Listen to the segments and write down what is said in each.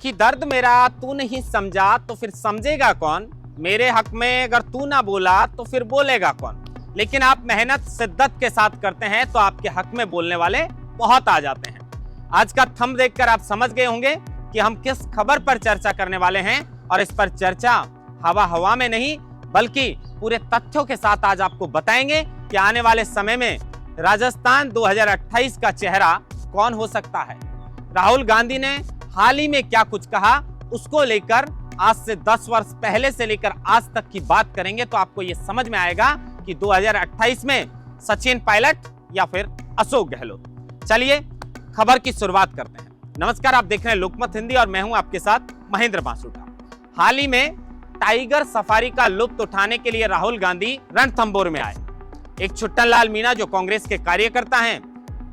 कि दर्द मेरा तू नहीं समझा तो फिर समझेगा कौन, मेरे हक में अगर तू ना बोला तो फिर बोलेगा कौन। लेकिन आप मेहनत शिद्दत के साथ करते हैं तो आपके हक में बोलने वाले बहुत आ जाते हैं। आज का थंब देखकर आप समझ गए होंगे कि हम किस खबर पर चर्चा करने वाले हैं, और इस पर चर्चा हवा हवा में नहीं बल्कि पूरे तथ्यों के साथ आज आपको बताएंगे कि आने वाले समय में राजस्थान 2028 का चेहरा कौन हो सकता है। राहुल गांधी ने हाल ही में क्या कुछ कहा, उसको लेकर आज से 10 वर्ष पहले से लेकर आज तक की बात करेंगे तो आपको यह समझ में आएगा कि 2028 में सचिन पायलट या फिर अशोक गहलोत। चलिए खबर की शुरुआत करते हैं। नमस्कार, आप देख रहे हैं लोकमत हिंदी और मैं हूं आपके साथ महेंद्र बांसुटा। हाल ही में टाइगर सफारी का लुत्फ उठाने के लिए राहुल गांधी रणथंभौर में आए। एक छुट्टनलाल मीणा जो कांग्रेस के कार्यकर्ता हैं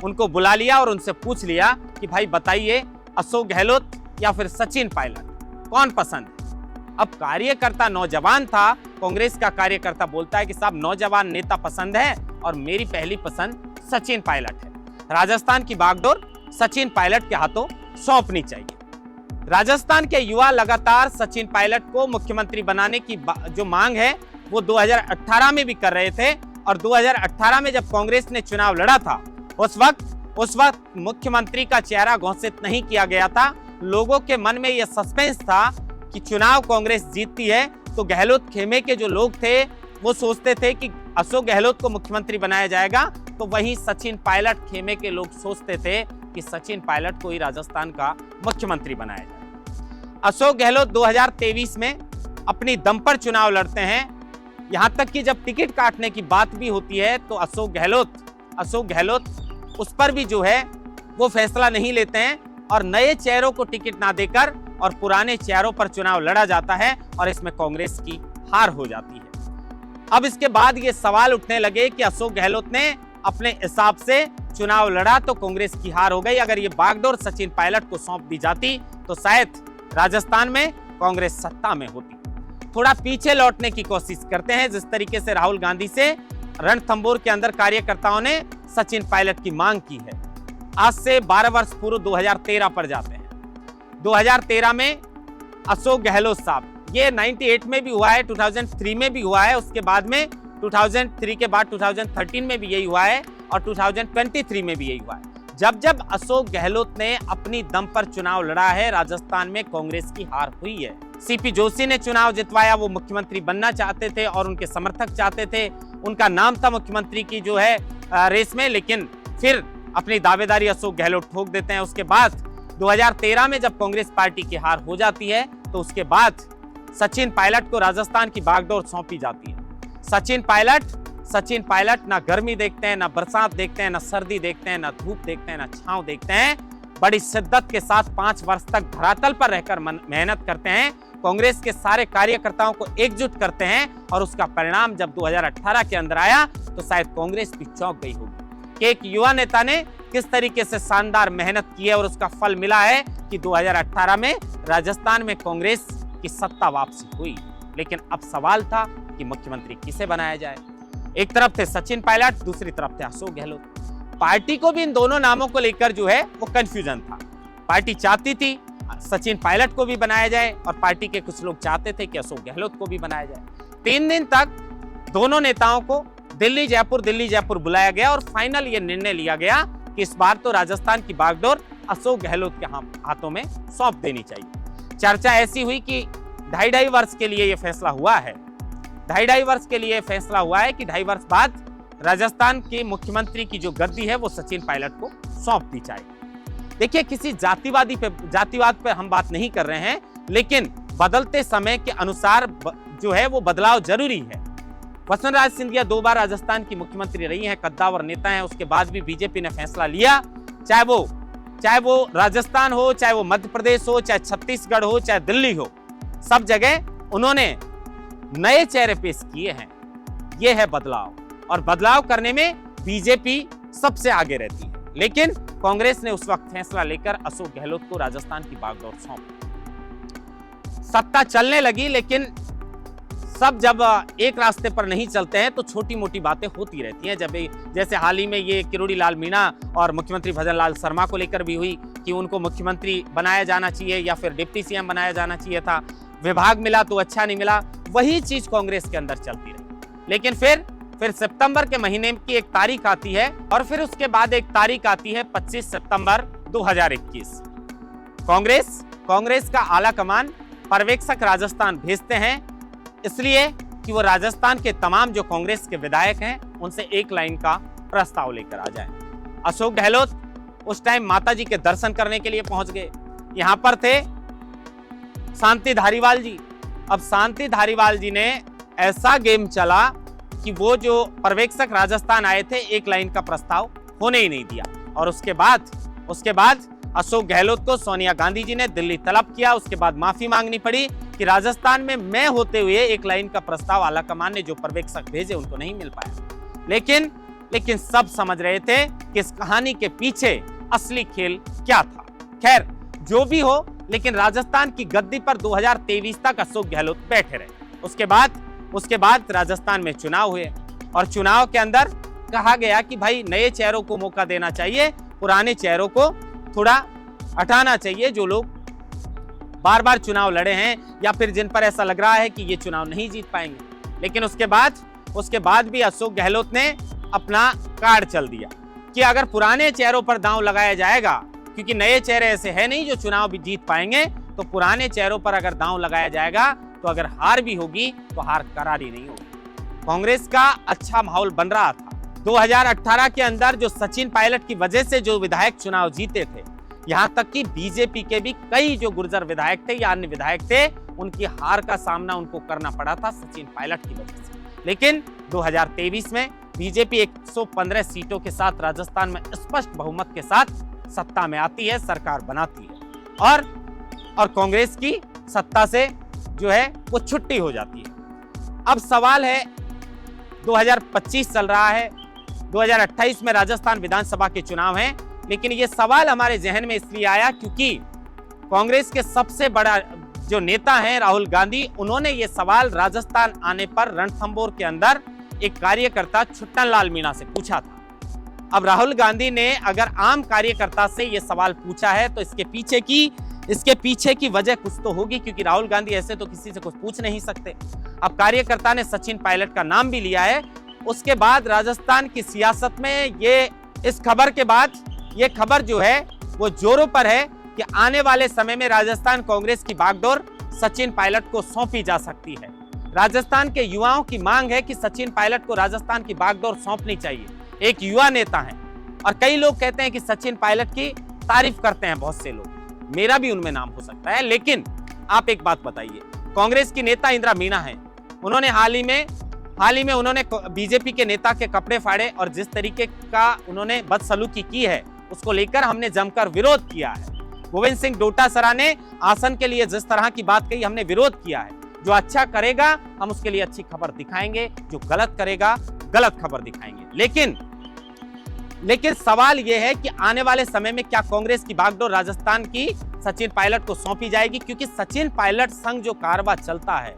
उनको बुला लिया और उनसे पूछ लिया कि भाई बताइए, अशोक गहलोत या फिर सचिन पायलट कौन पसंद है। अब कार्यकर्ता नौजवान था, कांग्रेस का कार्यकर्ता बोलता है कि साहब नौजवान नेता पसंद है और मेरी पहली पसंद सचिन पायलट है। राजस्थान की बागडोर सचिन पायलट के हाथों सौंपनी चाहिए। राजस्थान के युवा लगातार सचिन पायलट को मुख्यमंत्री बनाने की जो मांग है वो 2018 में भी कर रहे थे, और 2018 में जब कांग्रेस ने चुनाव लड़ा था उस वक्त मुख्यमंत्री का चेहरा घोषित नहीं किया गया था। लोगों के मन में यह सस्पेंस था कि चुनाव कांग्रेस जीतती है तो गहलोत खेमे के जो लोग थे वो सोचते थे कि अशोक गहलोत को मुख्यमंत्री बनाया जाएगा, तो वहीं सचिन पायलट खेमे के लोग सोचते थे कि सचिन पायलट को ही राजस्थान का मुख्यमंत्री बनाया जाए। अशोक गहलोत 2023 में अपनी दम पर चुनाव लड़ते हैं। यहां तक कि जब टिकट काटने की बात भी होती है तो अशोक गहलोत उस पर भी जो है वो फैसला नहीं लेते हैं और नए चेहरों को टिकट ना देकर और पुराने चेहरों पर चुनाव लड़ा जाता है और इसमें कांग्रेस की हार हो जाती है। अब इसके बाद ये सवाल उठने लगे कि अशोक गहलोत ने अपने हिसाब से चुनाव लड़ा तो कांग्रेस की हार हो गई। अगर ये बागडोर सचिन पायलट को सौंप दी जाती तो शायद राजस्थान में कांग्रेस सत्ता में होती। थोड़ा पीछे लौटने की कोशिश करते हैं। जिस तरीके से राहुल गांधी से रणथंभौर के अंदर कार्यकर्ताओं ने सचिन पायलट की मांग की है, आज से 12 वर्ष पूर्व 2013 पर जाते हैं। 2013 में अशोक गहलोत साहब, ये 98 में भी हुआ है, 2003 में भी हुआ है, उसके बाद में 2003 के बाद 2013 में भी यही हुआ है और 2023 में भी यही हुआ है। जब अशोक गहलोत ने अपनी दम पर चुनाव लड़ा है, राजस्थान में कांग्रेस की हार हुई है। सीपी जोशी ने चुनाव जितवाया, वो मुख्यमंत्री बनना चाहते थे और उनके समर्थक चाहते थे, उनका नाम था मुख्यमंत्री की जो है रेस में, लेकिन फिर अपनी दावेदारी अशोक गहलोत ठोक देते हैं। उसके बाद 2013 में जब कांग्रेस पार्टी की हार हो जाती है तो उसके बाद सचिन पायलट को राजस्थान की बागडोर सौंपी जाती है। सचिन पायलट ना गर्मी देखते हैं, ना बरसात देखते हैं, ना सर्दी देखते हैं, ना धूप देखते हैं, ना छांव देखते हैं। बड़ी शिद्दत के साथ 5 वर्ष तक धरातल पर रहकर मेहनत करते हैं, कांग्रेस के सारे कार्यकर्ताओं को एकजुट करते हैं और उसका परिणाम जब 2018 के अंदर आया तो शायद कांग्रेस भी चौंक गई होगी कि एक युवा नेता ने किस तरीके से शानदार मेहनत की है और उसका फल मिला है कि 2018 में राजस्थान में कांग्रेस की सत्ता वापसी हुई। लेकिन अब सवाल था कि मुख्यमंत्री किसे बनाया जाए। एक तरफ थे सचिन पायलट, दूसरी तरफ थे अशोक गहलोत। पार्टी को भी इन दोनों नामों को लेकर जो है वो कंफ्यूजन था। पार्टी चाहती थी सचिन पायलट को भी बनाया जाए और पार्टी के कुछ लोग चाहते थे कि अशोक गहलोत को भी बनाया जाए। 3 दिन तक दोनों नेताओं को दिल्ली जयपुर बुलाया गया और फाइनल ये निर्णय लिया गया कि इस बार तो राजस्थान की बागडोर अशोक गहलोत के हाथों में सौंप देनी चाहिए। चर्चा ऐसी हुई कि 2.5 वर्ष के लिए यह फैसला हुआ है। 2.5 वर्ष के लिए फैसला हुआ है कि 2.5 वर्ष बाद राजस्थान के मुख्यमंत्री की जो गद्दी है वो सचिन पायलट को सौंप दी जाएगी। देखिए, किसी जातिवाद पे हम बात नहीं कर रहे हैं, लेकिन बदलते समय के अनुसार जो है वो बदलाव जरूरी है। वसुंधरा सिंधिया 2 बार राजस्थान की मुख्यमंत्री रही हैं, कद्दावर नेता हैं, उसके बाद भी बीजेपी ने फैसला लिया, चाहे वो राजस्थान हो, चाहे वो मध्य प्रदेश हो, चाहे छत्तीसगढ़ हो, चाहे दिल्ली हो, सब जगह उन्होंने नए चेहरे पेश किए हैं। यह है बदलाव, और बदलाव करने में बीजेपी सबसे आगे रहती है। लेकिन कांग्रेस ने उस वक्त फैसला लेकर अशोक गहलोत को राजस्थान की बागडोर सौंपी। सत्ता चलने लगी, लेकिन सब जब एक रास्ते पर नहीं चलते हैं तो छोटी मोटी बातें होती रहती हैं। जैसे हाल ही में ये किरोड़ी लाल मीणा और मुख्यमंत्री भजन लाल शर्मा को लेकर भी हुई, कि उनको मुख्यमंत्री बनाया जाना चाहिए या फिर डिप्टी सीएम बनाया जाना चाहिए था, विभाग मिला तो अच्छा नहीं मिला, वही चीज कांग्रेस के अंदर चलती रही। लेकिन फिर सितंबर के महीने की एक तारीख आती है और फिर उसके बाद एक तारीख आती है 25 सितंबर 2021। कांग्रेस का आला कमान पर्यवेक्षक राजस्थान भेजते हैं, इसलिए कि वो राजस्थान के तमाम जो कांग्रेस के विधायक हैं उनसे एक लाइन का प्रस्ताव लेकर आ जाएं। अशोक गहलोत उस टाइम माताजी के दर्शन करने के लिए पहुंच गए। यहां पर थे शांति धारीवाल जी। अब शांति धारीवाल जी ने ऐसा गेम चला कि वो जो पर्यवेक्षक राजस्थान आए थे एक लाइन का प्रस्ताव होने ही नहीं दिया। और उसके बाद अशोक गहलोत को सोनिया गांधी जी ने दिल्ली तलब किया। उसके बाद माफी मांगनी पड़ी कि राजस्थान में मैं होते हुए एक लाइन का प्रस्ताव आला कमान ने जो पर्यवेक्षक भेजे उनको नहीं मिल पाया। लेकिन सब समझ रहे थे कि इस कहानी के पीछे असली खेल क्या था। खैर जो भी हो, लेकिन राजस्थान की गद्दी पर 2023 तक अशोक गहलोत बैठे रहे। उसके बाद राजस्थान में चुनाव हुए और चुनाव के अंदर कहा गया कि भाई नए चेहरों को मौका देना चाहिए, पुराने चेहरों को थोड़ा हटाना चाहिए, जो लोग बार बार चुनाव लड़े हैं या फिर जिन पर ऐसा लग रहा है कि ये चुनाव नहीं जीत पाएंगे। लेकिन उसके बाद भी अशोक गहलोत ने अपना कार्ड चल दिया कि अगर पुराने चेहरों पर दांव लगाया जाएगा, क्योंकि नए चेहरे ऐसे हैं नहीं जो चुनाव भी जीत पाएंगे, तो पुराने चेहरों पर अगर दांव लगाया जाएगा तो अगर हार भी होगी तो हार करारी नहीं होगी। कांग्रेस का अच्छा माहौल बन रहा था। 2018 के अंदर जो सचिन पायलट की वजह से जो विधायक चुनाव जीते थे, यहां तक कि बीजेपी के भी कई जो गुर्जर विधायक थे या अन्य विधायक थे, उनकी हार का सामना उनको करना पड़ा था सचिन पायलट की वजह से। लेकिन 2023 में बीजेपी 115 सीटों के साथ राजस्थान में स्पष्ट बहुमत के साथ सत्ता में आती है, सरकार बनाती है और कांग्रेस की सत्ता से जो है वो छुट्टी हो जाती है। अब सवाल है 2025 चल रहा है, 2028 में राजस्थान विधानसभा के चुनाव हैं, लेकिन ये सवाल हमारे जहन में इसलिए आया क्योंकि कांग्रेस के सबसे बड़ा जो नेता हैं राहुल गांधी, उन्होंने ये सवाल राजस्थान आने पर रणथंभौर के अंदर एक कार्यकर्ता छुट्टन लाल मीणा से पूछा था। अब राहुल गांधी ने अगर आम कार्यकर्ता से ये सवाल पूछा है तो इसके पीछे की वजह कुछ तो होगी, क्योंकि राहुल गांधी ऐसे तो किसी से कुछ पूछ नहीं सकते। अब कार्यकर्ता ने सचिन पायलट का नाम भी लिया है। उसके बाद राजस्थान की सियासत में इस खबर के बाद ये खबर जो है वो जोरों पर है कि आने वाले समय में राजस्थान कांग्रेस की बागडोर सचिन पायलट को सौंपी जा सकती है। राजस्थान के युवाओं की मांग है कि सचिन पायलट को राजस्थान की बागडोर सौंपनी चाहिए। एक युवा नेता है और कई लोग कहते हैं कि सचिन पायलट की तारीफ करते हैं बहुत से लोग, मेरा भी उनमें नाम हो सकता है। लेकिन आप एक बात बताइए, कांग्रेस की नेता इंदिरा मीणा है, उन्होंने हाल ही में उन्होंने बीजेपी के नेता के कपड़े फाड़े और जिस तरीके का उन्होंने बदसलूकी की है उसको लेकर हमने जमकर विरोध किया है। गोविंद सिंह डोटासरा ने आसन के लिए जिस तरह की बात कही, हमने विरोध किया है। जो अच्छा करेगा हम उसके लिए अच्छी खबर दिखाएंगे, जो गलत करेगा गलत खबर दिखाएंगे। लेकिन सवाल यह है कि आने वाले समय में क्या कांग्रेस की बागडोर राजस्थान की सचिन पायलट को सौंपी जाएगी, क्योंकि सचिन पायलट संग जो कारवा चलता है,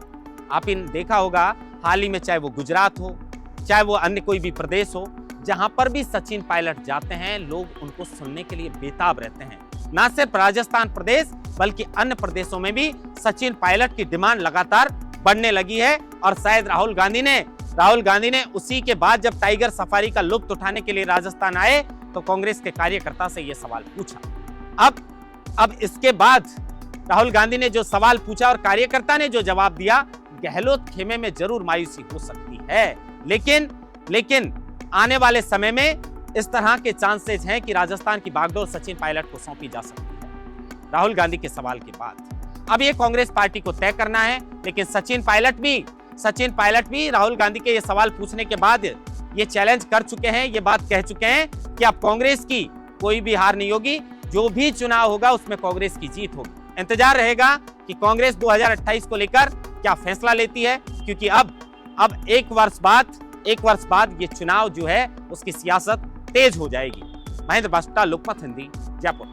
आप इन देखा होगा हाल ही में, चाहे वो गुजरात हो चाहे वो अन्य कोई भी प्रदेश हो, जहां पर भी सचिन पायलट जाते हैं लोग उनको सुनने के लिए बेताब रहते हैं। ना सिर्फ राजस्थान प्रदेश बल्कि अन्य प्रदेशों में भी सचिन पायलट की डिमांड लगातार बढ़ने लगी है। और शायद राहुल गांधी ने उसी के बाद जब टाइगर सफारी का लुत्फ उठाने के लिए राजस्थान आए तो कांग्रेस के कार्यकर्ता से यह सवाल पूछा। अब इसके बाद राहुल गांधी ने जो सवाल पूछा और कार्यकर्ता ने जो जवाब दिया, गहलोत खेमे में जरूर मायूसी हो सकती है, लेकिन आने वाले समय में इस तरह के चांसेस हैं कि राजस्थान की बागडोर सचिन पायलट को सौंपी जा सकती है राहुल गांधी के सवाल के बाद। अब ये कांग्रेस पार्टी को तय करना है, लेकिन सचिन पायलट भी राहुल गांधी के ये सवाल पूछने के बाद ये चैलेंज कर चुके हैं, ये बात कह चुके हैं कि अब कांग्रेस की कोई भी हार नहीं होगी, जो भी चुनाव होगा उसमें कांग्रेस की जीत होगी। इंतजार रहेगा कि कांग्रेस 2028 को लेकर क्या फैसला लेती है, क्योंकि अब एक वर्ष बाद ये चुनाव जो है उसकी सियासत तेज हो जाएगी। महेंद्र बस्टा, लोकमत हिंदी, जयपुर।